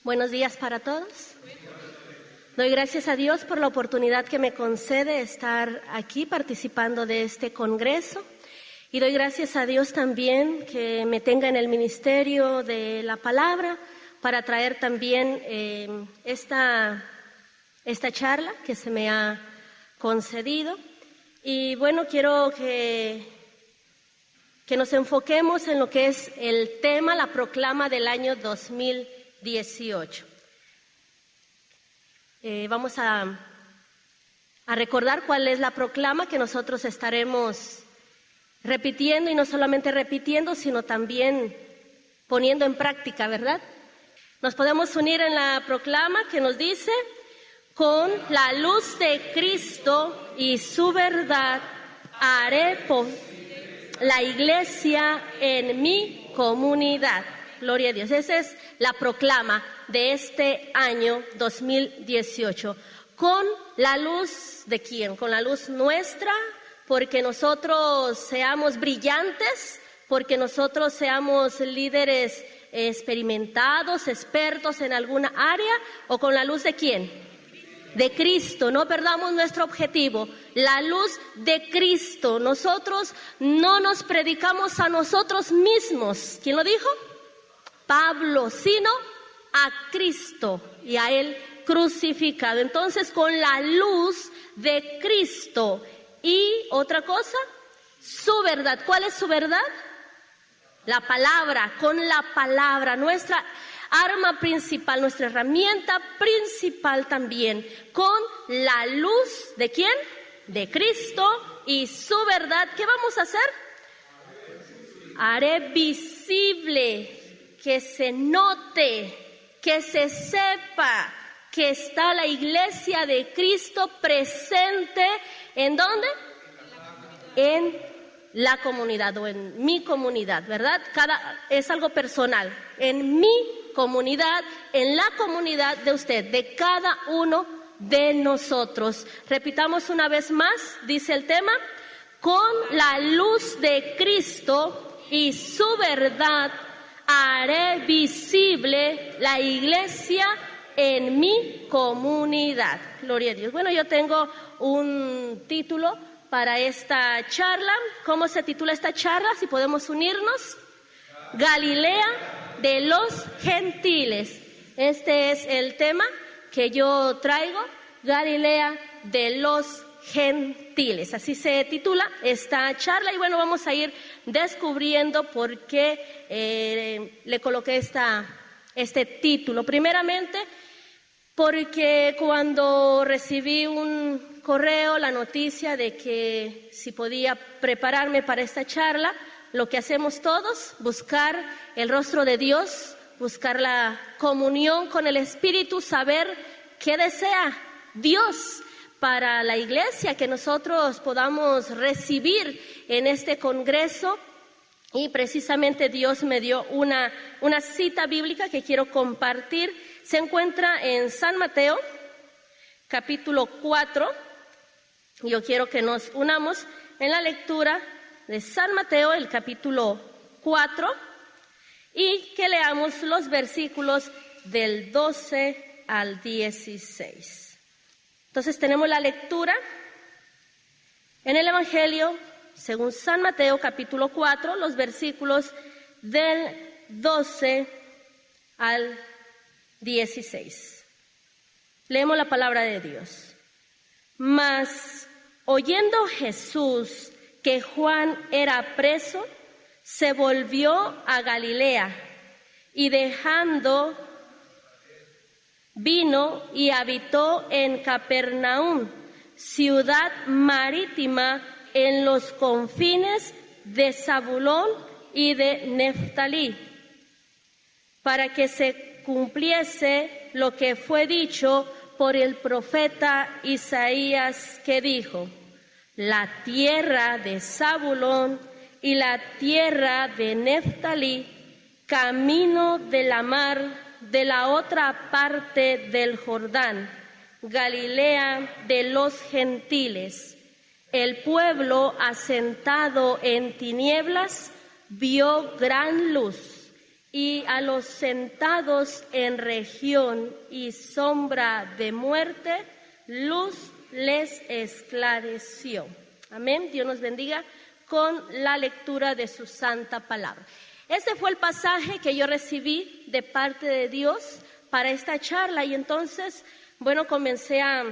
Buenos días para todos. Doy gracias a Dios por la oportunidad que me concede estar aquí participando de este congreso. Y doy gracias a Dios también que me tenga en el ministerio de la palabra para traer también esta charla que se me ha concedido. Y bueno, quiero que nos enfoquemos en lo que es el tema, la proclama del año 2018. Vamos a recordar cuál es la proclama que nosotros estaremos repitiendo, y no solamente repitiendo, sino también poniendo en práctica, ¿verdad? Nos podemos unir en la proclama que nos dice: con la luz de Cristo y su verdad haré la iglesia en mi comunidad. Gloria a Dios. Esa es la proclama de este año 2018. ¿Con la luz de quién? Con la luz nuestra, porque nosotros seamos brillantes, porque nosotros seamos líderes experimentados, expertos en alguna área, o con la luz de quién? De Cristo. No perdamos nuestro objetivo, la luz de Cristo. Nosotros no nos predicamos a nosotros mismos. ¿Quién lo dijo? Pablo, sino a Cristo y a Él crucificado. Entonces, con la luz de Cristo y otra cosa, su verdad. ¿Cuál es su verdad? La palabra. Con la palabra, nuestra arma principal, nuestra herramienta principal también. Con la luz ¿de quién? De Cristo y su verdad. ¿Qué vamos a hacer? Haré visible, que se note, que se sepa que está la iglesia de Cristo presente. ¿En dónde? En la comunidad o en mi comunidad, ¿verdad? Es algo personal. En mi comunidad, en la comunidad de usted, de cada uno de nosotros. Repitamos una vez más, dice el tema: con la luz de Cristo y su verdad haré visible la iglesia en mi comunidad. Gloria a Dios. Bueno, yo tengo un título para esta charla. ¿Cómo se titula esta charla? Si podemos unirnos. Galilea de los gentiles. Este es el tema que yo traigo, Galilea de los gentiles. Así se titula esta charla. Y bueno, vamos a ir descubriendo por qué le coloqué este título. Primeramente, porque cuando recibí un correo, la noticia de que si podía prepararme para esta charla, lo que hacemos todos, buscar el rostro de Dios, buscar la comunión con el Espíritu, saber qué desea Dios para la iglesia, que nosotros podamos recibir en este congreso. Y precisamente Dios me dio una cita bíblica que quiero compartir. Se encuentra en San Mateo, capítulo 4. Yo quiero que nos unamos en la lectura de San Mateo, el capítulo 4, y que leamos los versículos del 12 al 16. Entonces tenemos la lectura en el Evangelio según San Mateo, capítulo 4, los versículos del 12 al 16. Leemos la palabra de Dios. Mas, oyendo Jesús que Juan era preso, se volvió a Galilea, y dejando vino y habitó en Capernaum, ciudad marítima en los confines de Zabulón y de Neftalí, para que se cumpliese lo que fue dicho por el profeta Isaías, que dijo: la tierra de Zabulón y la tierra de Neftalí, camino de la mar, de la otra parte del Jordán, Galilea de los gentiles. El pueblo asentado en tinieblas vio gran luz, y a los sentados en región y sombra de muerte, luz les esclareció. Amén. Dios nos bendiga con la lectura de su santa palabra. Este fue el pasaje que yo recibí de parte de Dios para esta charla y entonces, bueno, comencé a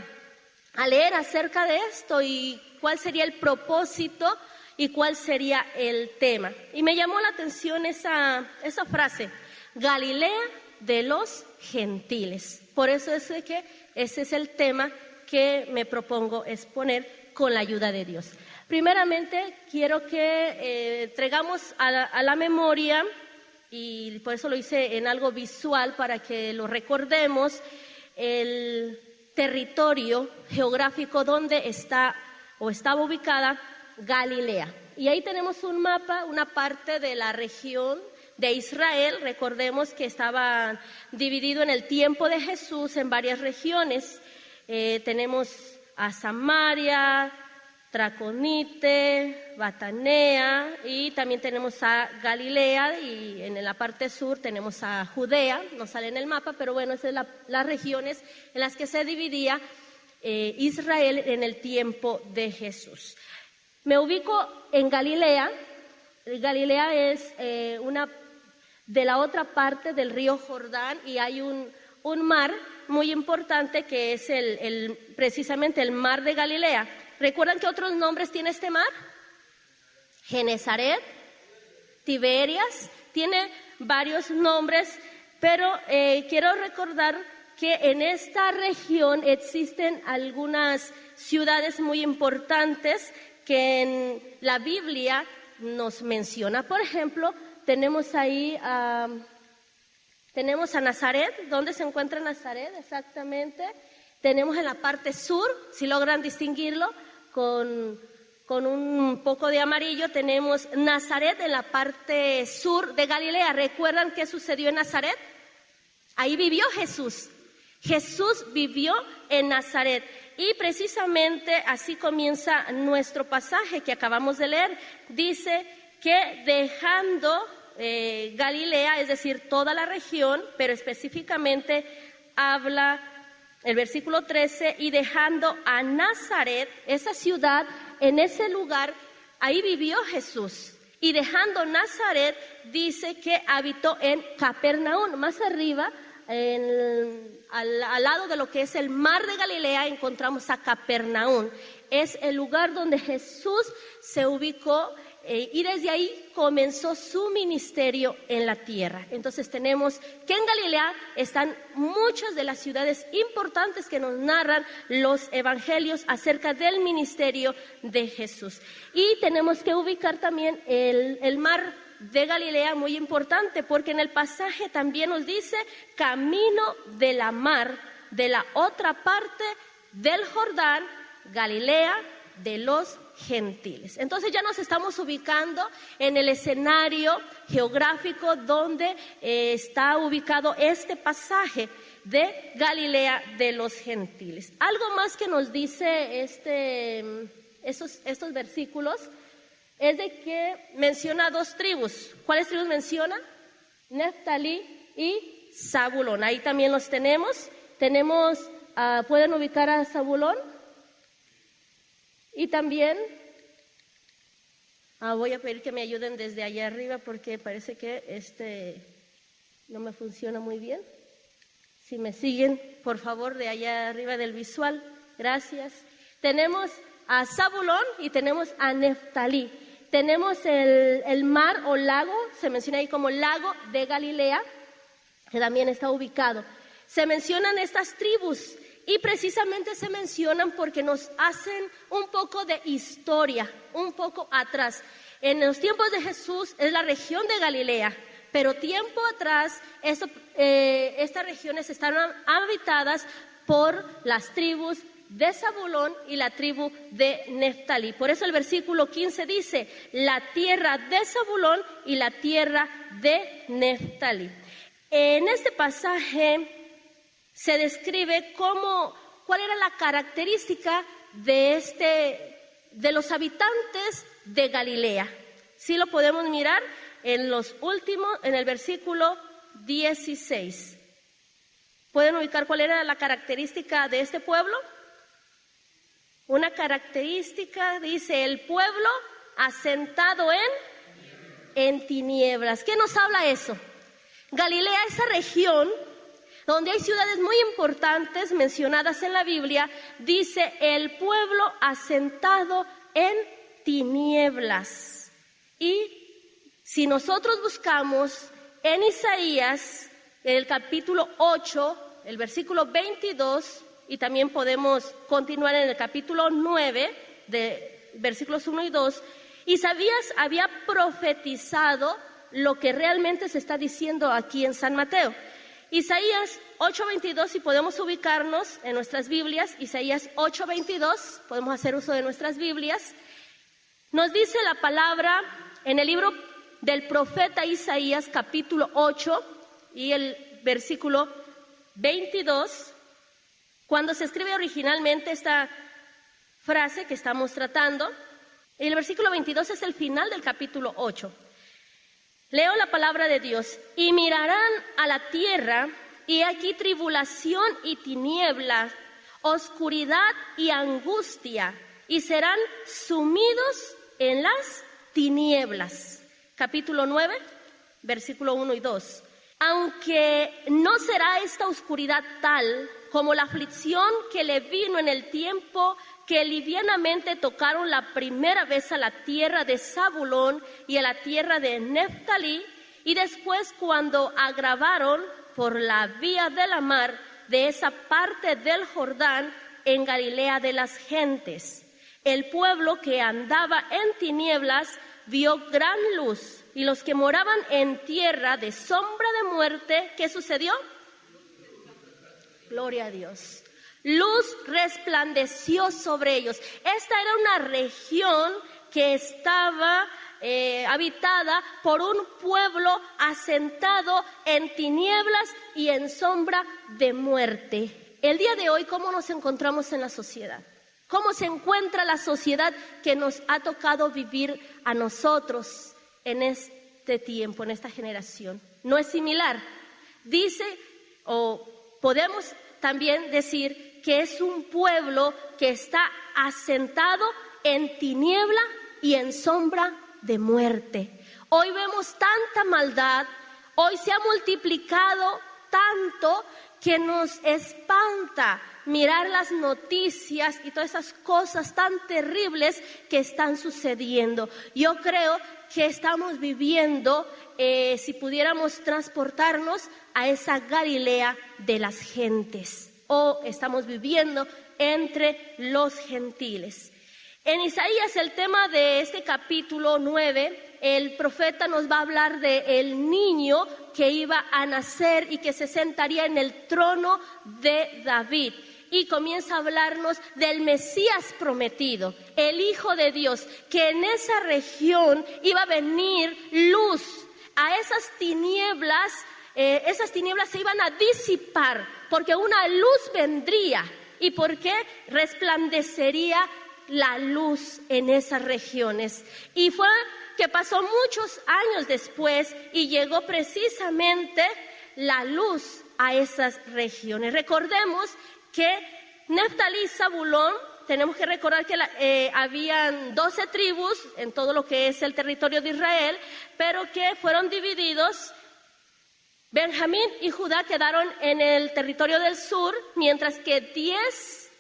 leer acerca de esto y cuál sería el propósito y cuál sería el tema. Y me llamó la atención esa frase, Galilea de los gentiles. Por eso es que ese es el tema que me propongo exponer con la ayuda de Dios. Primeramente, quiero que traigamos a la memoria, y por eso lo hice en algo visual para que lo recordemos, el territorio geográfico donde está o estaba ubicada Galilea. Y ahí tenemos un mapa, una parte de la región de Israel. Recordemos que estaba dividido en el tiempo de Jesús en varias regiones. Tenemos a Samaria, Traconite, Batanea y también tenemos a Galilea y en la parte sur tenemos a Judea, no sale en el mapa, pero bueno, esas son las regiones en las que se dividía Israel en el tiempo de Jesús. Me ubico en Galilea. Galilea es una de la otra parte del río Jordán y hay un mar muy importante que es precisamente el mar de Galilea. ¿Recuerdan qué otros nombres tiene este mar? Genezaret, Tiberias, tiene varios nombres, pero quiero recordar que en esta región existen algunas ciudades muy importantes que en la Biblia nos menciona. Por ejemplo, tenemos ahí tenemos a Nazaret. ¿Dónde se encuentra Nazaret exactamente? Tenemos en la parte sur, si logran distinguirlo, con un poco de amarillo, tenemos Nazaret en la parte sur de Galilea. ¿Recuerdan qué sucedió en Nazaret? Ahí vivió Jesús. Jesús vivió en Nazaret. Y precisamente así comienza nuestro pasaje que acabamos de leer. Dice que dejando Galilea, es decir, toda la región, pero específicamente habla el versículo 13, y dejando a Nazaret, esa ciudad, en ese lugar, ahí vivió Jesús. Y dejando Nazaret, dice que habitó en Capernaum. Más arriba, al lado de lo que es el mar de Galilea, encontramos a Capernaum. Es el lugar donde Jesús se ubicó y desde ahí comenzó su ministerio en la tierra. Entonces tenemos que en Galilea están muchas de las ciudades importantes que nos narran los evangelios acerca del ministerio de Jesús. Y tenemos que ubicar también el mar de Galilea, muy importante, porque en el pasaje también nos dice camino de la mar, de la otra parte del Jordán, Galilea de los gentiles. Entonces ya nos estamos ubicando en el escenario geográfico donde está ubicado este pasaje de Galilea de los gentiles. Algo más que nos dice estos versículos es de que menciona dos tribus. ¿Cuáles tribus menciona? Neftalí y Zabulón. Ahí también los tenemos. ¿Pueden ubicar a Zabulón? Y también voy a pedir que me ayuden desde allá arriba porque parece que no me funciona muy bien. Si me siguen, por favor, de allá arriba del visual. Gracias. Tenemos a Zabulón y tenemos a Neftalí. Tenemos el mar o lago, se menciona ahí como lago de Galilea, que también está ubicado. Se mencionan estas tribus y precisamente se mencionan porque nos hacen un poco de historia, un poco atrás. En los tiempos de Jesús es la región de Galilea, pero tiempo atrás estas regiones estaban habitadas por las tribus de Zabulón y la tribu de Neftalí. Por eso el versículo 15 dice, la tierra de Zabulón y la tierra de Neftalí. En este pasaje se describe cuál era la característica de los habitantes de Galilea. Sí lo podemos mirar, en el versículo 16. ¿Pueden ubicar cuál era la característica de este pueblo? Una característica, dice, el pueblo asentado en tinieblas. ¿Qué nos habla eso? Galilea, esa región donde hay ciudades muy importantes mencionadas en la Biblia, dice el pueblo asentado en tinieblas. Y si nosotros buscamos en Isaías, en el capítulo 8, el versículo 22, y también podemos continuar en el capítulo 9, de versículos 1 y 2, Isaías había profetizado lo que realmente se está diciendo aquí en San Mateo. Isaías 8:22, si podemos ubicarnos en nuestras Biblias, Isaías 8:22, podemos hacer uso de nuestras Biblias, nos dice la palabra en el libro del profeta Isaías, capítulo 8, y el versículo 22, cuando se escribe originalmente esta frase que estamos tratando, el versículo 22 es el final del capítulo 8. Leo la palabra de Dios. Y mirarán a la tierra, y aquí tribulación y tinieblas, oscuridad y angustia, y serán sumidos en las tinieblas. Capítulo 9, versículo 1 y 2. Aunque no será esta oscuridad tal como la aflicción que le vino en el tiempo que livianamente tocaron la primera vez a la tierra de Zabulón y a la tierra de Neftalí, y después cuando agravaron por la vía de la mar de esa parte del Jordán en Galilea de las gentes. El pueblo que andaba en tinieblas vio gran luz, y los que moraban en tierra de sombra de muerte, ¿qué sucedió? Gloria a Dios. Luz resplandeció sobre ellos. Esta era una región que estaba habitada por un pueblo asentado en tinieblas y en sombra de muerte. El día de hoy, ¿cómo nos encontramos en la sociedad? ¿Cómo se encuentra la sociedad que nos ha tocado vivir a nosotros en este tiempo, en esta generación? No es similar. Dice, o podemos también decir, que es un pueblo que está asentado en tiniebla y en sombra de muerte. Hoy vemos tanta maldad, hoy se ha multiplicado tanto que nos espanta mirar las noticias y todas esas cosas tan terribles que están sucediendo. Yo creo que estamos viviendo, si pudiéramos transportarnos a esa Galilea de las gentes, o estamos viviendo entre los gentiles. En Isaías, el tema de este capítulo 9, el profeta nos va a hablar del niño que iba a nacer y que se sentaría en el trono de David. Y comienza a hablarnos del Mesías prometido, el Hijo de Dios, que en esa región iba a venir luz. A esas tinieblas se iban a disipar, porque una luz vendría y porque resplandecería la luz en esas regiones. Y fue que pasó muchos años después y llegó precisamente la luz a esas regiones. Recordemos que Neftalí y Zabulón, tenemos que recordar que habían 12 tribus en todo lo que es el territorio de Israel, pero que fueron divididos. Benjamín y Judá quedaron en el territorio del sur, mientras que 10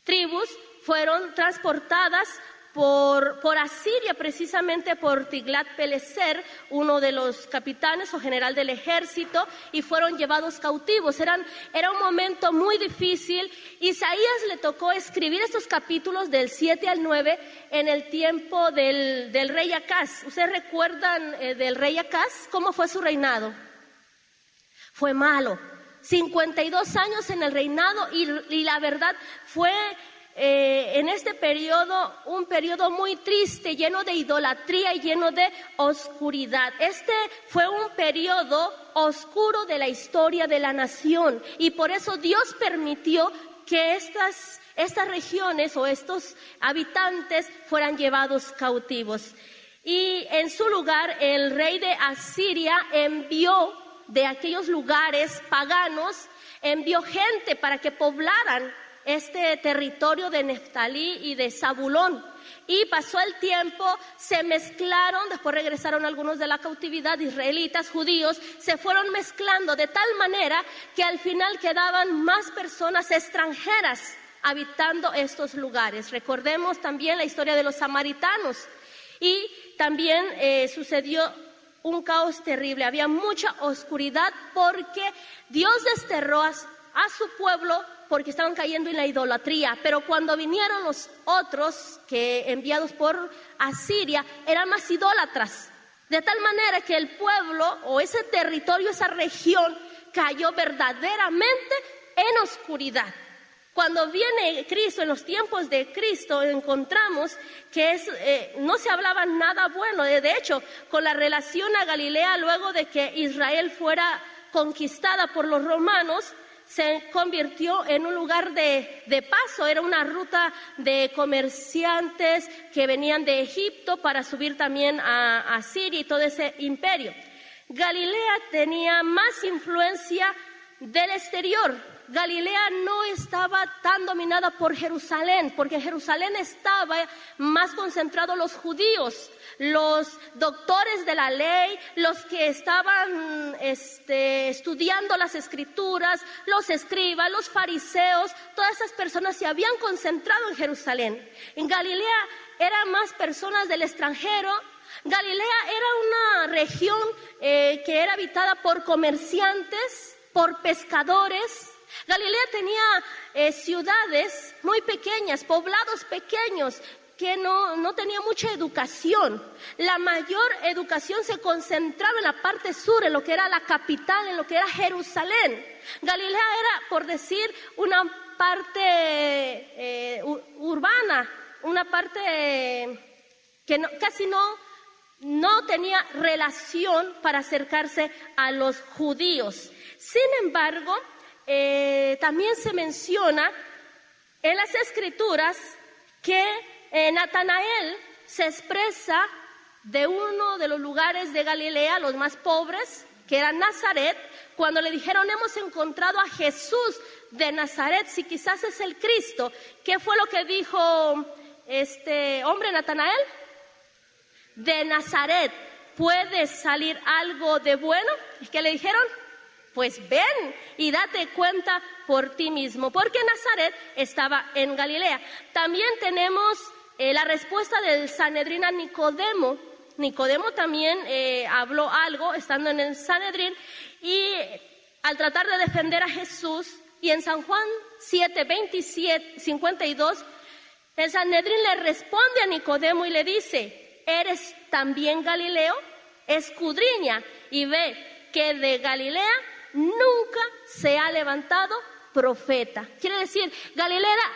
tribus fueron transportadas por Asiria, precisamente por Tiglat-Pileser, uno de los capitanes o general del ejército, y fueron llevados cautivos. Era un momento muy difícil. Isaías le tocó escribir estos capítulos del 7 al 9 en el tiempo del rey Acaz. ¿Ustedes recuerdan del rey Acaz? ¿Cómo fue su reinado? Fue malo. 52 años en el reinado y la verdad fue en este periodo un periodo muy triste, lleno de idolatría y lleno de oscuridad. Este fue un periodo oscuro de la historia de la nación y por eso Dios permitió que estas regiones o estos habitantes fueran llevados cautivos. Y en su lugar el rey de Asiria envió de aquellos lugares paganos, envió gente para que poblaran este territorio de Neftalí y de Zabulón. Y pasó el tiempo, se mezclaron, después regresaron algunos de la cautividad, israelitas, judíos, se fueron mezclando de tal manera que al final quedaban más personas extranjeras habitando estos lugares. Recordemos también la historia de los samaritanos. Y también sucedió un caos terrible, había mucha oscuridad porque Dios desterró a su pueblo porque estaban cayendo en la idolatría, pero cuando vinieron los otros que enviados por Asiria eran más idólatras, de tal manera que el pueblo o ese territorio, esa región cayó verdaderamente en oscuridad. Cuando viene Cristo, en los tiempos de Cristo, encontramos que no se hablaba nada bueno. De hecho, con la relación a Galilea, luego de que Israel fuera conquistada por los romanos, se convirtió en un lugar de paso. Era una ruta de comerciantes que venían de Egipto para subir también a Siria y todo ese imperio. Galilea tenía más influencia del exterior. Galilea no estaba tan dominada por Jerusalén, porque en Jerusalén estaba más concentrados los judíos, los doctores de la ley, los que estaban estudiando las escrituras, los escribas, los fariseos, todas esas personas se habían concentrado en Jerusalén. En Galilea eran más personas del extranjero. Galilea era una región que era habitada por comerciantes, por pescadores. Galilea tenía ciudades muy pequeñas, poblados pequeños, que no tenía mucha educación. La mayor educación se concentraba en la parte sur, en lo que era la capital, en lo que era Jerusalén. Galilea era, por decir, una parte urbana, una parte que casi no tenía relación para acercarse a los judíos. Sin embargo, también se menciona en las Escrituras que Natanael se expresa de uno de los lugares de Galilea, los más pobres, que era Nazaret, cuando le dijeron: hemos encontrado a Jesús de Nazaret, si quizás es el Cristo. ¿Qué fue lo que dijo este hombre Natanael? De Nazaret, ¿puede salir algo de bueno? ¿Y qué le dijeron? Pues ven y date cuenta por ti mismo, porque Nazaret estaba en Galilea. También tenemos la respuesta del Sanedrín a Nicodemo. Nicodemo también habló algo estando en el Sanedrín y al tratar de defender a Jesús, y en San Juan 7:52, el Sanedrín le responde a Nicodemo y le dice: ¿eres también Galileo? Escudriña y ve que de Galilea nunca se ha levantado profeta. Quiere decir, Galilea era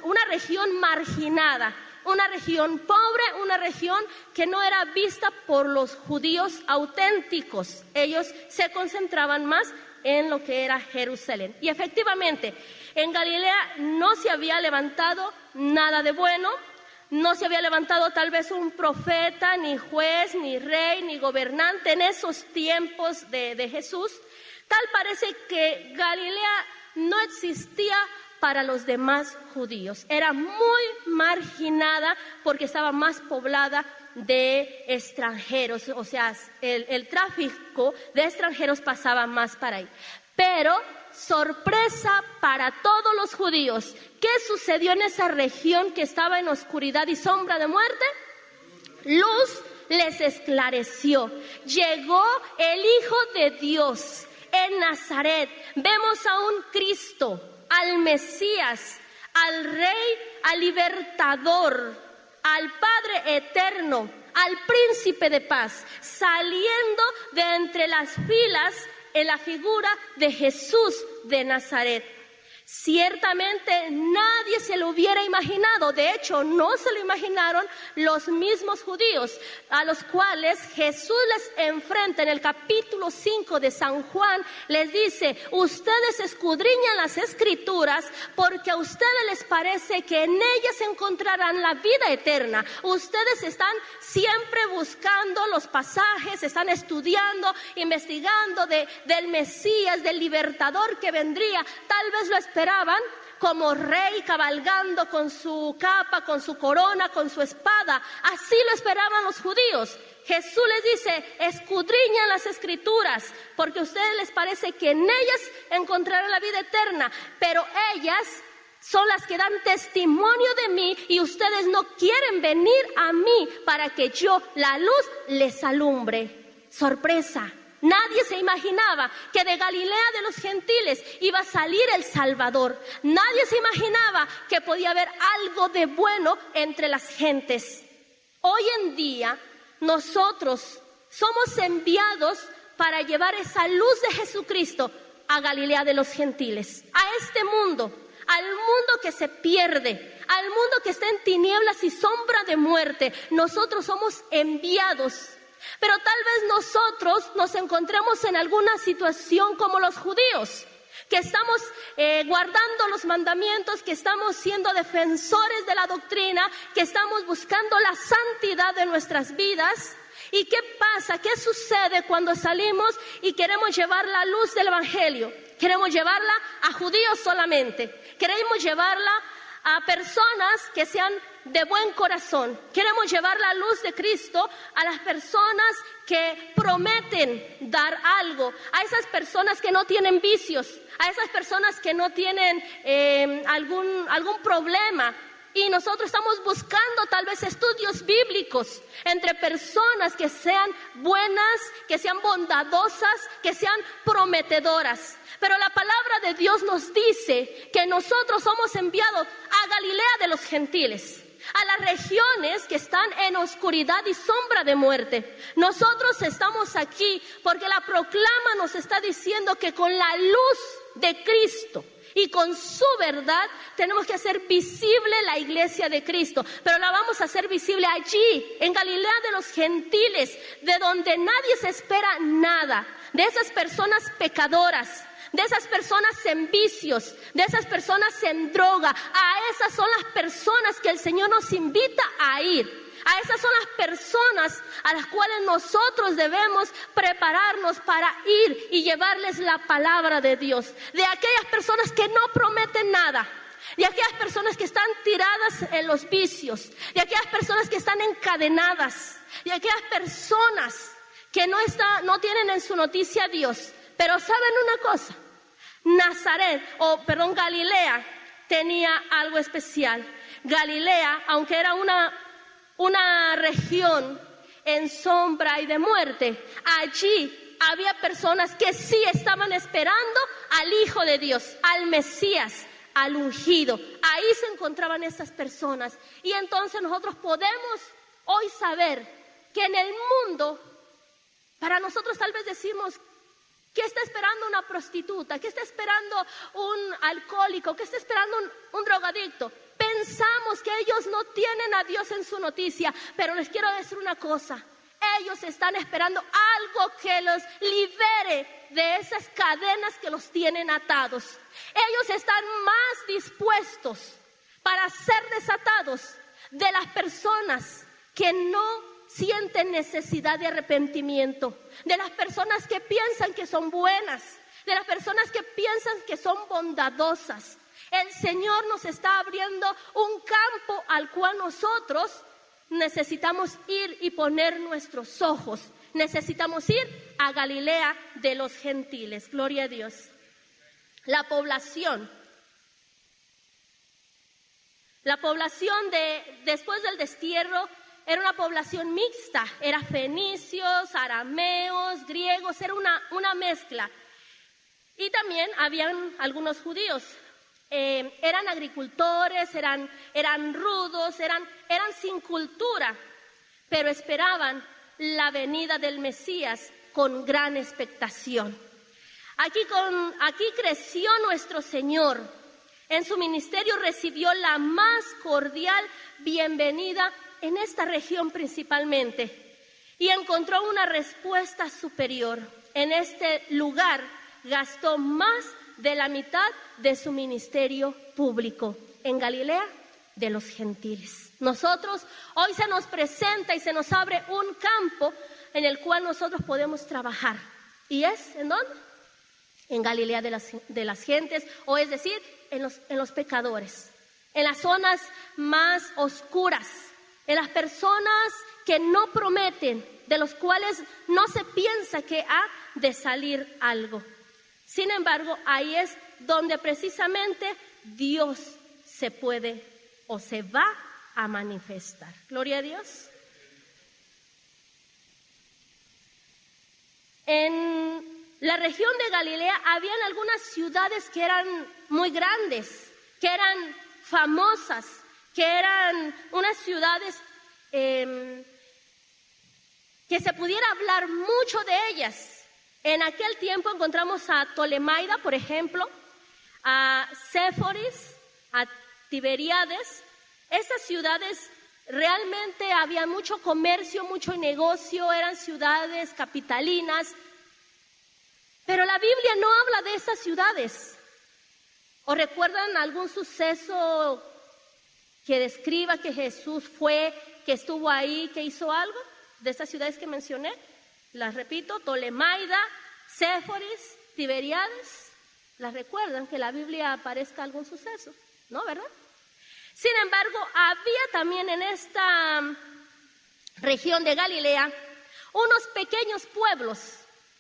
una región marginada, una región pobre, una región que no era vista por los judíos auténticos. Ellos se concentraban más en lo que era Jerusalén. Y efectivamente, en Galilea no se había levantado nada de bueno. No se había levantado tal vez un profeta, ni juez, ni rey, ni gobernante en esos tiempos de Jesús. Tal parece que Galilea no existía para los demás judíos. Era muy marginada porque estaba más poblada de extranjeros. O sea, el tráfico de extranjeros pasaba más para ahí. Pero, sorpresa para todos los judíos, ¿qué sucedió en esa región que estaba en oscuridad y sombra de muerte? Luz les esclareció. Llegó el Hijo de Dios. En Nazaret vemos a un Cristo, al Mesías, al Rey, al Libertador, al Padre Eterno, al Príncipe de Paz, saliendo de entre las filas en la figura de Jesús de Nazaret. Ciertamente nadie se lo hubiera imaginado. De hecho, no se lo imaginaron los mismos judíos, a los cuales Jesús les enfrenta en el capítulo 5 de San Juan. Les dice: ustedes escudriñan las Escrituras porque a ustedes les parece que en ellas encontrarán la vida eterna. Ustedes están siempre buscando los pasajes, están estudiando, investigando del Mesías, del libertador que vendría. Tal vez lo esperaban como rey, cabalgando con su capa, con su corona, con su espada. Así lo esperaban los judíos. Jesús les dice: escudriñan las Escrituras porque a ustedes les parece que en ellas encontrarán la vida eterna, pero ellas son las que dan testimonio de mí y ustedes no quieren venir a mí para que yo, la luz, les alumbre. Sorpresa. Nadie se imaginaba que de Galilea de los gentiles iba a salir el Salvador. Nadie se imaginaba que podía haber algo de bueno entre las gentes. Hoy en día nosotros somos enviados para llevar esa luz de Jesucristo a Galilea de los gentiles, a este mundo, al mundo que se pierde, al mundo que está en tinieblas y sombra de muerte. Nosotros somos enviados. Pero tal vez nosotros nos encontremos en alguna situación como los judíos, que estamos guardando los mandamientos, que estamos siendo defensores de la doctrina, que estamos buscando la santidad de nuestras vidas. ¿Y qué pasa? ¿Qué sucede cuando salimos y queremos llevar la luz del Evangelio? Queremos llevarla a judíos solamente, queremos llevarla a personas que sean de buen corazón. Queremos llevar la luz de Cristo a las personas que prometen dar algo, a esas personas que no tienen vicios, a esas personas que no tienen algún problema. Y nosotros estamos buscando tal vez estudios bíblicos entre personas que sean buenas, que sean bondadosas, que sean prometedoras. Pero la palabra de Dios nos dice que nosotros somos enviados a Galilea de los gentiles, a las regiones que están en oscuridad y sombra de muerte. Nosotros estamos aquí porque la proclama nos está diciendo que con la luz de Cristo y con su verdad tenemos que hacer visible la iglesia de Cristo, pero la vamos a hacer visible allí, en Galilea de los gentiles, de donde nadie se espera nada, de esas personas pecadoras, de esas personas en vicios, de esas personas en droga. A esas son las personas que el Señor nos invita a ir. A esas son las personas a las cuales nosotros debemos prepararnos para ir y llevarles la palabra de Dios. De aquellas personas que no prometen nada, de aquellas personas que están tiradas en los vicios, de aquellas personas que están encadenadas, de aquellas personas que no tienen en su noticia a Dios. Pero ¿saben una cosa? Galilea tenía algo especial. Galilea, aunque era una región en sombra y de muerte, allí había personas que sí estaban esperando al Hijo de Dios, al Mesías, al ungido. Ahí se encontraban esas personas. Y entonces nosotros podemos hoy saber que en el mundo, para nosotros tal vez decimos: ¿qué está esperando una prostituta? ¿Qué está esperando un alcohólico? ¿Qué está esperando un drogadicto? Pensamos que ellos no tienen a Dios en su noticia, pero les quiero decir una cosa: ellos están esperando algo que los libere de esas cadenas que los tienen atados. Ellos están más dispuestos para ser desatados de las personas que no sienten necesidad de arrepentimiento, de las personas que piensan que son buenas, de las personas que piensan que son bondadosas. El Señor nos está abriendo un campo al cual nosotros necesitamos ir y poner nuestros ojos. Necesitamos ir a Galilea de los gentiles. Gloria a Dios. La población después del destierro era una población mixta, era fenicios, arameos, griegos, era una mezcla. Y también habían algunos judíos, eran agricultores, eran rudos, eran sin cultura, pero esperaban la venida del Mesías con gran expectación. Aquí creció nuestro Señor, En su ministerio recibió la más cordial bienvenida en esta región principalmente y encontró una respuesta superior. En este lugar gastó más de la mitad de su ministerio público en Galilea de los gentiles. Nosotros, hoy se nos presenta y se nos abre un campo en el cual nosotros podemos trabajar. ¿Y es en dónde? En Galilea de las gentes, o es decir, en los pecadores, en las zonas más oscuras, en las personas que no prometen, de los cuales no se piensa que ha de salir algo. Sin embargo, ahí es donde precisamente Dios se puede o se va a manifestar. Gloria a Dios. En la región de Galilea habían algunas ciudades que eran muy grandes, que eran famosas, que eran unas ciudades que se pudiera hablar mucho de ellas. En aquel tiempo encontramos a Tolemaida, por ejemplo, a Séforis, a Tiberíades. Esas ciudades realmente había mucho comercio, mucho negocio, eran ciudades capitalinas. Pero la Biblia no habla de esas ciudades. ¿O recuerdan algún suceso que describa que Jesús fue, que estuvo ahí, que hizo algo? De estas ciudades que mencioné, las repito, Tolemaida, Séforis, Tiberíades. ¿Las recuerdan que en la Biblia aparezca algún suceso? ¿No, verdad? Sin embargo, había también en esta región de Galilea unos pequeños pueblos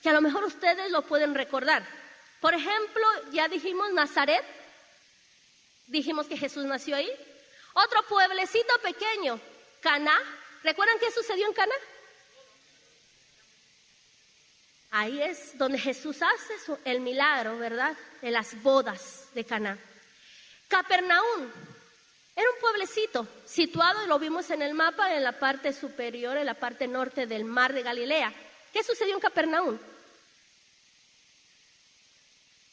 que a lo mejor ustedes lo pueden recordar. Por ejemplo, ya dijimos Nazaret, dijimos que Jesús nació ahí. Otro pueblecito pequeño, Caná. ¿Recuerdan qué sucedió en Caná? Ahí es donde Jesús hace el milagro, ¿verdad? De las bodas de Caná. Capernaum era un pueblecito situado, y lo vimos en el mapa, en la parte superior, en la parte norte del mar de Galilea. ¿Qué sucedió en Capernaum?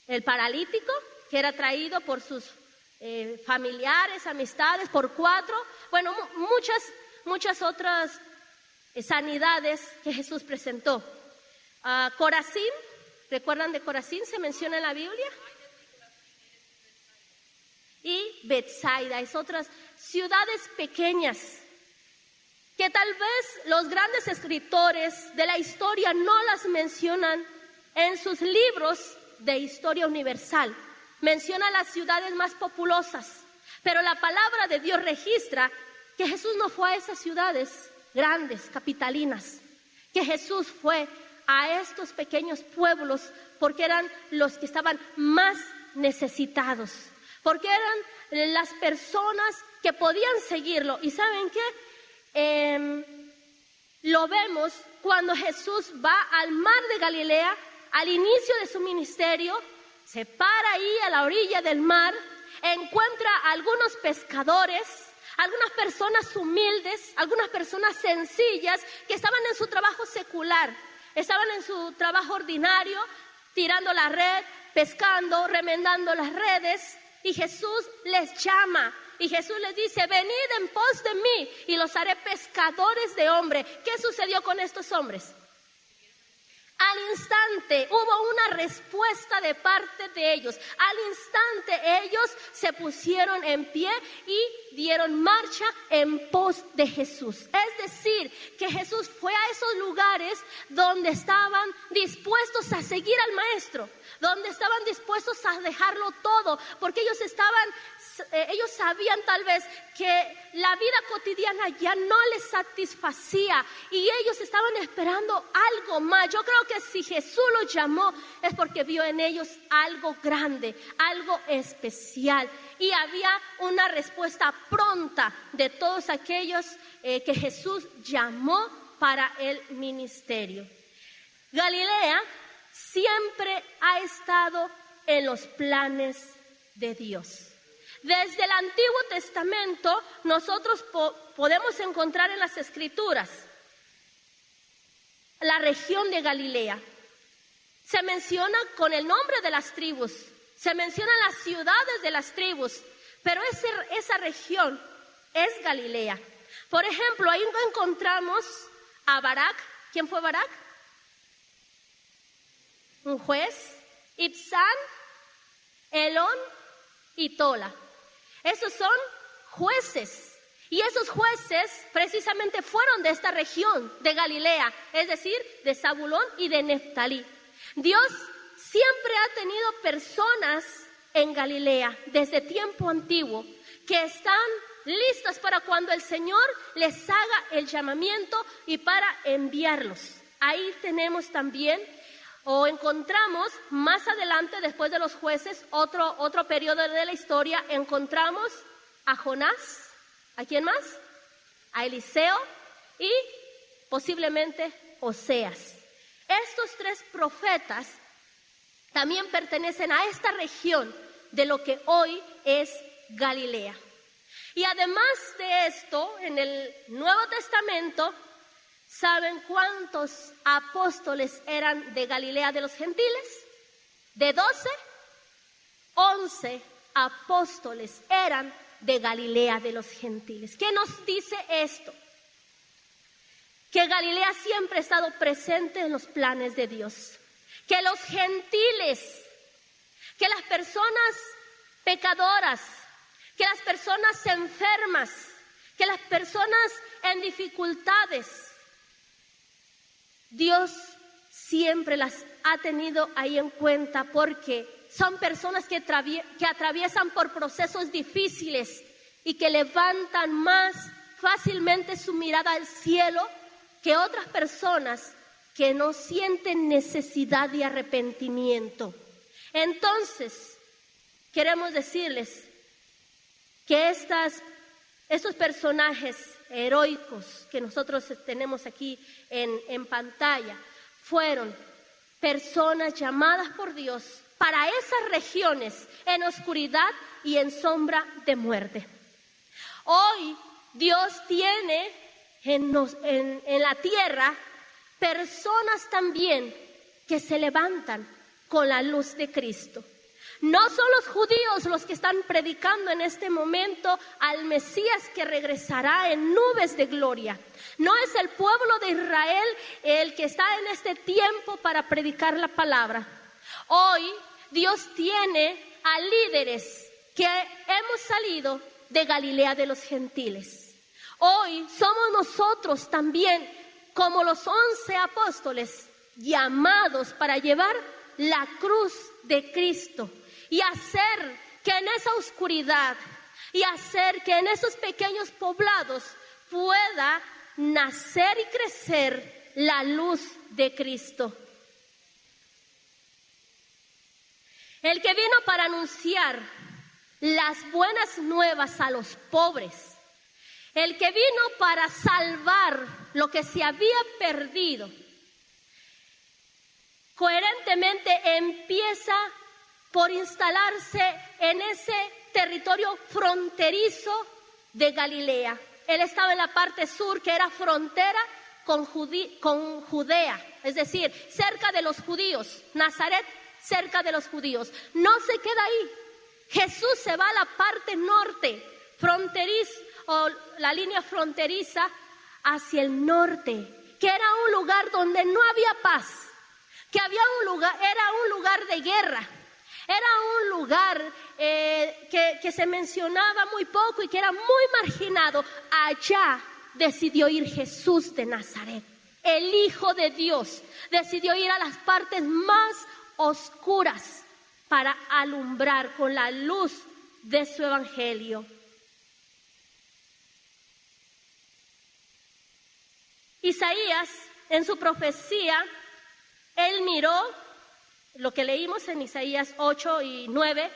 El paralítico, que era traído por sus familiares, amistades, por 4, bueno, muchas otras sanidades que Jesús presentó. Corazín, ¿recuerdan de Corazín? Se menciona en la Biblia. Y Betsaida, es otras ciudades pequeñas que tal vez los grandes escritores de la historia no las mencionan en sus libros de historia universal. Menciona las ciudades más populosas, pero la palabra de Dios registra que Jesús no fue a esas ciudades grandes, capitalinas, que Jesús fue a estos pequeños pueblos porque eran los que estaban más necesitados, porque eran las personas que podían seguirlo. ¿Y saben qué? Lo vemos cuando Jesús va al mar de Galilea, al inicio de su ministerio, se para ahí a la orilla del mar, encuentra a algunos pescadores, algunas personas humildes, algunas personas sencillas que estaban en su trabajo secular, estaban en su trabajo ordinario, tirando la red, pescando, remendando las redes, y Jesús les llama. Y Jesús les dice: venid en pos de mí y los haré pescadores de hombres. ¿Qué sucedió con estos hombres? Al instante hubo una respuesta de parte de ellos. Al instante ellos se pusieron en pie y dieron marcha en pos de Jesús. Es decir, que Jesús fue a esos lugares donde estaban dispuestos a seguir al Maestro, donde estaban dispuestos a dejarlo todo, porque ellos sabían tal vez que la vida cotidiana ya no les satisfacía y ellos estaban esperando algo más. Yo creo que si Jesús los llamó es porque vio en ellos algo grande, algo especial, y había una respuesta pronta de todos aquellos que Jesús llamó para el ministerio. Galilea siempre ha estado en los planes de Dios. Desde el Antiguo Testamento nosotros podemos encontrar en las Escrituras la región de Galilea. Se menciona con el nombre de las tribus se mencionan las ciudades de las tribus, pero esa región es Galilea. Por ejemplo, ahí encontramos a Barak. ¿Quién fue Barak? Un juez. Ibzán, Elón y Tola. Esos son jueces. Y esos jueces precisamente fueron de esta región de Galilea, es decir, de Zabulón y de Neftalí. Dios siempre ha tenido personas en Galilea desde tiempo antiguo que están listas para cuando el Señor les haga el llamamiento y para enviarlos. Ahí tenemos también, o encontramos más adelante, después de los jueces, otro periodo de la historia, encontramos a Jonás. ¿A quién más? A Eliseo y posiblemente Oseas. Estos tres profetas también pertenecen a esta región de lo que hoy es Galilea. Y además de esto, en el Nuevo Testamento, ¿saben cuántos apóstoles eran de Galilea de los gentiles? De 12, 11 apóstoles eran de Galilea de los gentiles. ¿Qué nos dice esto? Que Galilea siempre ha estado presente en los planes de Dios. Que los gentiles, que las personas pecadoras, que las personas enfermas, que las personas en dificultades, Dios siempre las ha tenido ahí en cuenta porque son personas que atraviesan por procesos difíciles y que levantan más fácilmente su mirada al cielo que otras personas que no sienten necesidad de arrepentimiento. Entonces, queremos decirles que estos personajes heroicos que nosotros tenemos aquí en pantalla fueron personas llamadas por Dios para esas regiones en oscuridad y en sombra de muerte. Hoy Dios tiene en la tierra personas también que se levantan con la luz de Cristo. No son los judíos los que están predicando en este momento al Mesías que regresará en nubes de gloria. No es el pueblo de Israel el que está en este tiempo para predicar la palabra. Hoy Dios tiene a líderes que hemos salido de Galilea de los gentiles. Hoy somos nosotros también, como los 11 apóstoles, llamados para llevar la cruz de Cristo y hacer que en esa oscuridad y hacer que en esos pequeños poblados pueda nacer y crecer la luz de Cristo. El que vino para anunciar las buenas nuevas a los pobres, el que vino para salvar lo que se había perdido, coherentemente empieza por instalarse en ese territorio fronterizo de Galilea. Él estaba en la parte sur, que era frontera con Judea, es decir, cerca de los judíos. Nazaret, cerca de los judíos. No se queda ahí. Jesús se va a la parte norte, fronteriza, o la línea fronteriza hacia el norte, que era un lugar donde no había paz, que era un lugar de guerra. Era un lugar que se mencionaba muy poco y que era muy marginado. Allá decidió ir Jesús de Nazaret, el Hijo de Dios. Decidió ir a las partes más oscuras para alumbrar con la luz de su evangelio. Isaías, en su profecía, él miró lo que leímos en Isaías 8 y 9,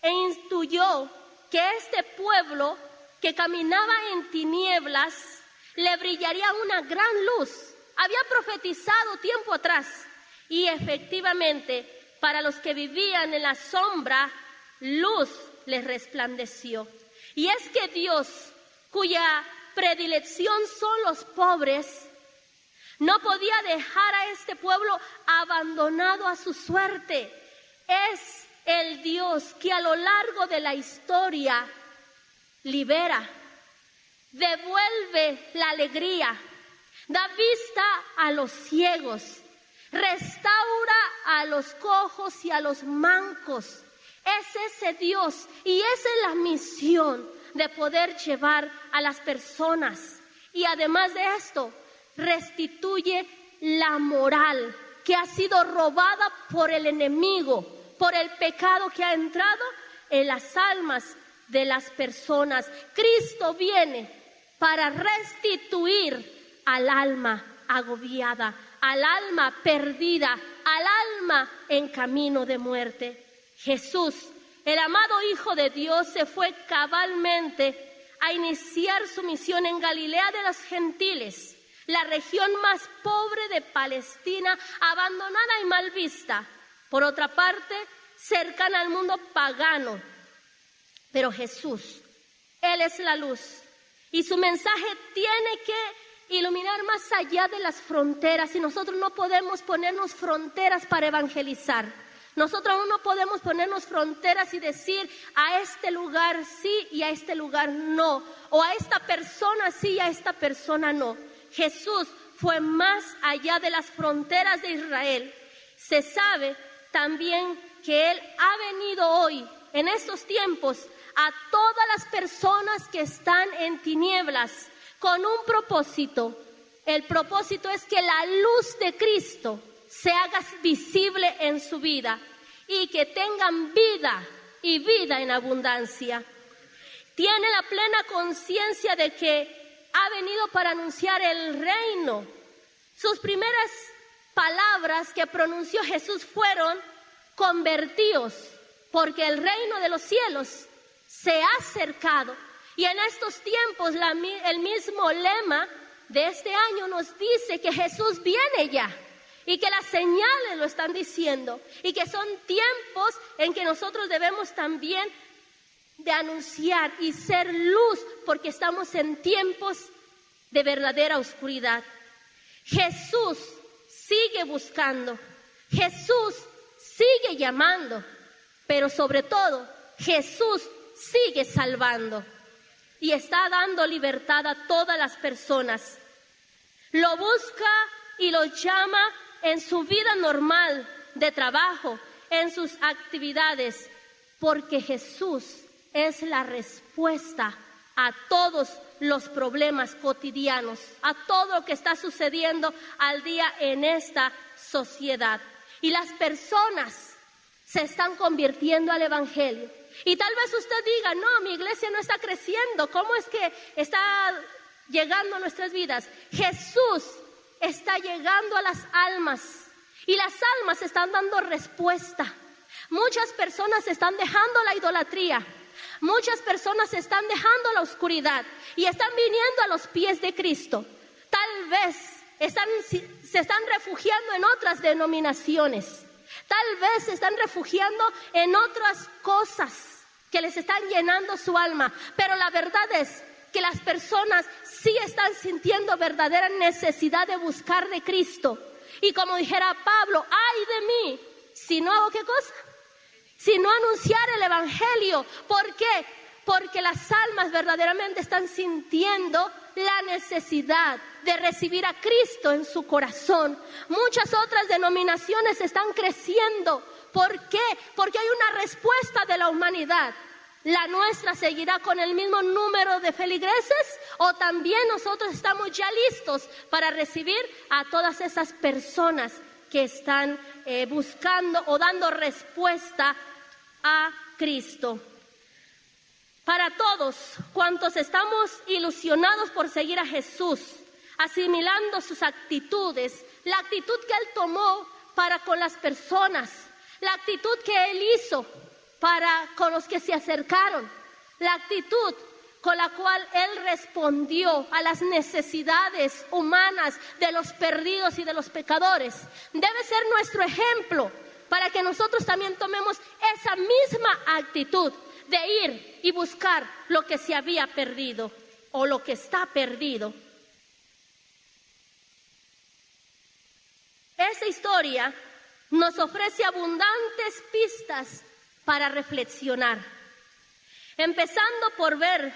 e intuyó que este pueblo que caminaba en tinieblas le brillaría una gran luz. Había profetizado tiempo atrás y efectivamente para los que vivían en la sombra, luz les resplandeció. Y es que Dios, cuya predilección son los pobres, no podía dejar a este pueblo abandonado a su suerte. Es el Dios que a lo largo de la historia libera, devuelve la alegría, da vista a los ciegos, restaura a los cojos y a los mancos. Es ese Dios y esa es la misión de poder llevar a las personas. Y además de esto, restituye la moral que ha sido robada por el enemigo, por el pecado que ha entrado en las almas de las personas. Cristo viene para restituir al alma agobiada, al alma perdida, al alma en camino de muerte. Jesús, el amado Hijo de Dios, se fue cabalmente a iniciar su misión en Galilea de los Gentiles, la región más pobre de Palestina, abandonada y mal vista. Por otra parte, cercana al mundo pagano. Pero Jesús, Él es la luz y su mensaje tiene que iluminar más allá de las fronteras, y nosotros no podemos ponernos fronteras para evangelizar. Nosotros aún no podemos ponernos fronteras y decir a este lugar sí y a este lugar no, o a esta persona sí y a esta persona no. Jesús fue más allá de las fronteras de Israel. Se sabe también que Él ha venido hoy, en estos tiempos, a todas las personas que están en tinieblas con un propósito. El propósito es que la luz de Cristo se haga visible en su vida y que tengan vida y vida en abundancia. Tiene la plena conciencia de que ha venido para anunciar el reino. Sus primeras palabras que pronunció Jesús fueron: convertíos, porque el reino de los cielos se ha acercado. Y en estos tiempos el mismo lema de este año nos dice que Jesús viene ya y que las señales lo están diciendo y que son tiempos en que nosotros debemos también de anunciar y ser luz, porque estamos en tiempos de verdadera oscuridad. Jesús sigue buscando, Jesús sigue llamando, pero sobre todo Jesús sigue salvando y está dando libertad a todas las personas. Lo busca y lo llama en su vida normal de trabajo, en sus actividades, porque Jesús es la respuesta a todos los problemas cotidianos, a todo lo que está sucediendo al día en esta sociedad. Y las personas se están convirtiendo al Evangelio. Y tal vez usted diga: no, mi iglesia no está creciendo, ¿cómo es que está llegando a nuestras vidas? Jesús está llegando a las almas y las almas están dando respuesta. Muchas personas están dejando la idolatría, muchas personas están dejando la oscuridad y están viniendo a los pies de Cristo. Tal vez se están refugiando en otras denominaciones, tal vez se están refugiando en otras cosas que les están llenando su alma, pero la verdad es que las personas sí están sintiendo verdadera necesidad de buscar de Cristo. Y como dijera Pablo: ay de mí, si no hago ¿qué cosa? Si no anunciar el Evangelio. ¿Por qué? Porque las almas verdaderamente están sintiendo la necesidad de recibir a Cristo en su corazón. Muchas otras denominaciones están creciendo. ¿Por qué? Porque hay una respuesta de la humanidad. ¿La nuestra seguirá con el mismo número de feligreses o también nosotros estamos ya listos para recibir a todas esas personas que están buscando o dando respuesta a Cristo? Para todos cuantos estamos ilusionados por seguir a Jesús, asimilando sus actitudes, la actitud que Él tomó para con las personas, la actitud que Él hizo para con los que se acercaron, la actitud con la cual Él respondió a las necesidades humanas de los perdidos y de los pecadores, debe ser nuestro ejemplo para que nosotros también tomemos esa misma actitud de ir y buscar lo que se había perdido o lo que está perdido. Esa historia nos ofrece abundantes pistas para reflexionar. Empezando por ver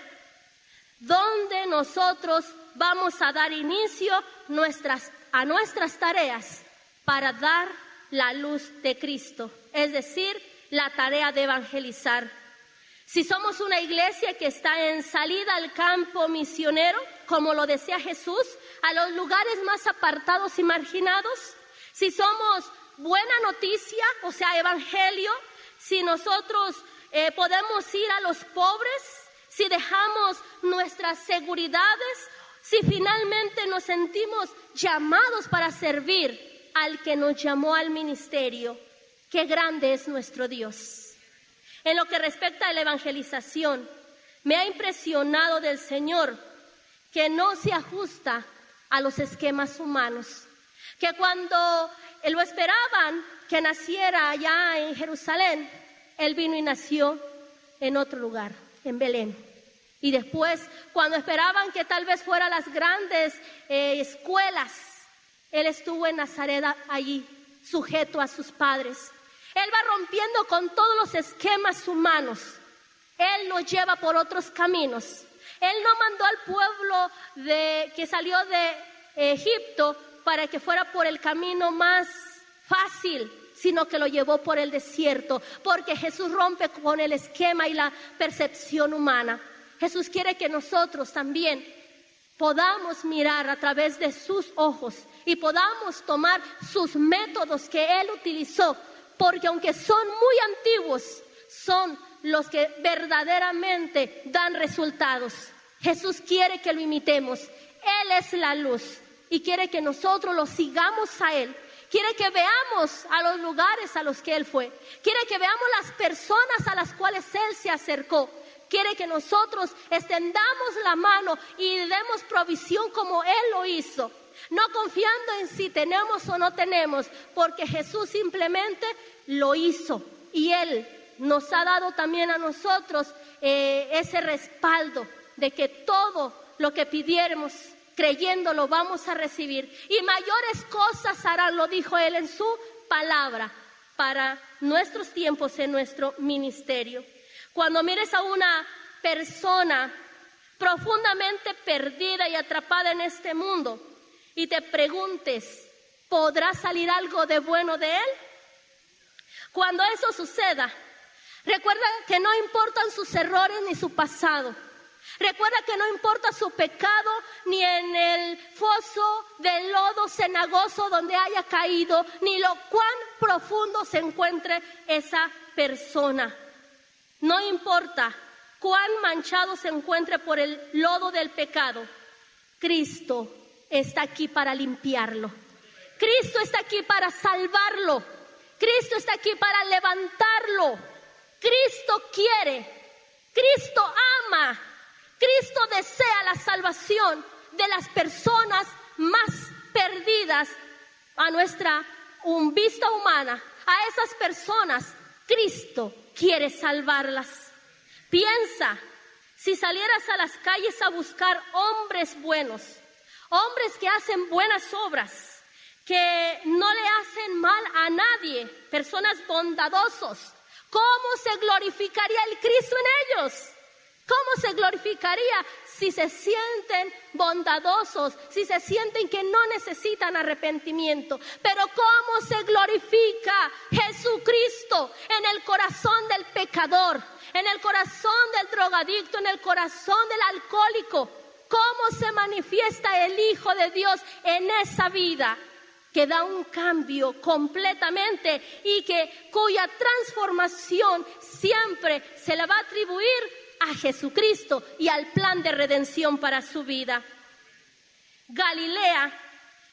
dónde nosotros vamos a dar inicio a nuestras tareas para dar la luz de Cristo, es decir, la tarea de evangelizar. Si somos una iglesia que está en salida al campo misionero, como lo decía Jesús, a los lugares más apartados y marginados, si somos buena noticia, o sea, evangelio, si nosotros podemos ir a los pobres, si dejamos nuestras seguridades, si finalmente nos sentimos llamados para servir al que nos llamó al ministerio, qué grande es nuestro Dios. En lo que respecta a la evangelización, me ha impresionado del Señor que no se ajusta a los esquemas humanos, que cuando lo esperaban que naciera allá en Jerusalén, Él vino y nació en otro lugar, en Belén. Y después, cuando esperaban que tal vez fuera a las grandes escuelas, Él estuvo en Nazaret allí, sujeto a sus padres. Él va rompiendo con todos los esquemas humanos. Él nos lleva por otros caminos. Él no mandó al pueblo que salió de Egipto para que fuera por el camino más fácil, sino que lo llevó por el desierto, porque Jesús rompe con el esquema y la percepción humana. Jesús quiere que nosotros también podamos mirar a través de sus ojos y podamos tomar sus métodos que Él utilizó, porque aunque son muy antiguos, son los que verdaderamente dan resultados. Jesús quiere que lo imitemos. Él es la luz y quiere que nosotros lo sigamos a Él. Quiere que veamos a los lugares a los que Él fue. Quiere que veamos las personas a las cuales Él se acercó. Quiere que nosotros extendamos la mano y demos provisión como Él lo hizo. No confiando en si tenemos o no tenemos, porque Jesús simplemente lo hizo. Y Él nos ha dado también a nosotros ese respaldo de que todo lo que pidiéramos, creyéndolo, vamos a recibir. Y mayores cosas harán, lo dijo Él en su palabra, para nuestros tiempos en nuestro ministerio. Cuando mires a una persona profundamente perdida y atrapada en este mundo y te preguntes, ¿podrá salir algo de bueno de él? Cuando eso suceda, recuerda que no importan sus errores ni su pasado. Recuerda que no importa su pecado ni en el foso del lodo cenagoso donde haya caído, ni lo cuán profundo se encuentre esa persona. No importa cuán manchado se encuentre por el lodo del pecado, Cristo está aquí para limpiarlo. Cristo está aquí para salvarlo. Cristo está aquí para levantarlo. Cristo quiere, Cristo ama, Cristo desea la salvación de las personas más perdidas a nuestra vista humana. A esas personas Cristo quiere salvarlas. Piensa, si salieras a las calles a buscar hombres buenos, hombres que hacen buenas obras, que no le hacen mal a nadie, personas bondadosos, ¿cómo se glorificaría el Cristo en ellos? ¿Cómo se glorificaría si se sienten bondadosos, si se sienten que no necesitan arrepentimiento? Pero ¿cómo se glorifica Jesucristo en el corazón del pecador, en el corazón del drogadicto, en el corazón del alcohólico? ¿Cómo se manifiesta el Hijo de Dios en esa vida que da un cambio completamente y cuya transformación siempre se le va a atribuir a Jesucristo y al plan de redención para su vida? Galilea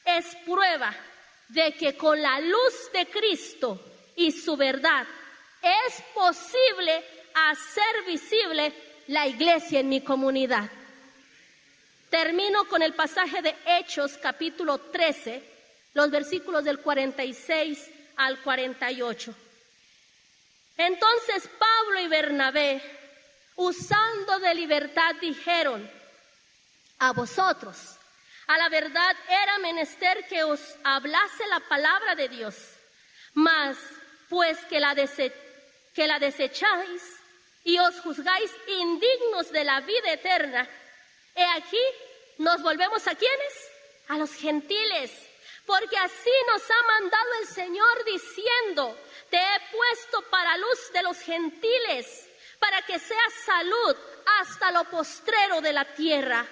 es prueba de que con la luz de Cristo y su verdad es posible hacer visible la iglesia en mi comunidad. Termino con el pasaje de Hechos capítulo 13, los versículos del 46 al 48. Entonces Pablo y Bernabé, usando de libertad, dijeron: a vosotros, a la verdad era menester que os hablase la palabra de Dios, mas pues que la que la desecháis y os juzgáis indignos de la vida eterna. He aquí, nos volvemos ¿a quiénes? A los gentiles, porque así nos ha mandado el Señor diciendo: te he puesto para luz de los gentiles, para que seas salud hasta lo postrero de la tierra.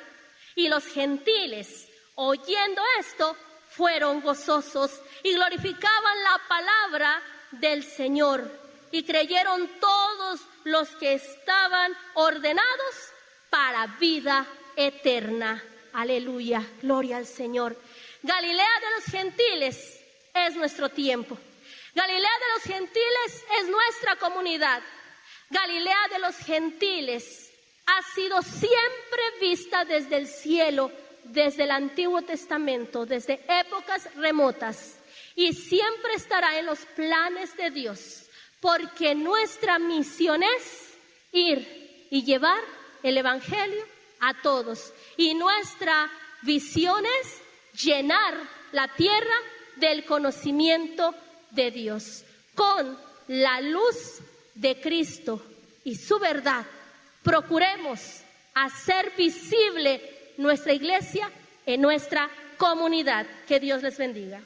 Y los gentiles, oyendo esto, fueron gozosos y glorificaban la palabra del Señor. Y creyeron todos los que estaban ordenados para vida eterna. Aleluya, gloria al Señor. Galilea de los gentiles es nuestro tiempo. Galilea de los gentiles es nuestra comunidad. Galilea de los gentiles ha sido siempre vista desde el cielo, desde el Antiguo Testamento, desde épocas remotas, y siempre estará en los planes de Dios, porque nuestra misión es ir y llevar el Evangelio a todos, y nuestra visión es llenar la tierra del conocimiento de Dios. Con la luz de Cristo y su verdad, procuremos hacer visible nuestra iglesia en nuestra comunidad. Que Dios les bendiga.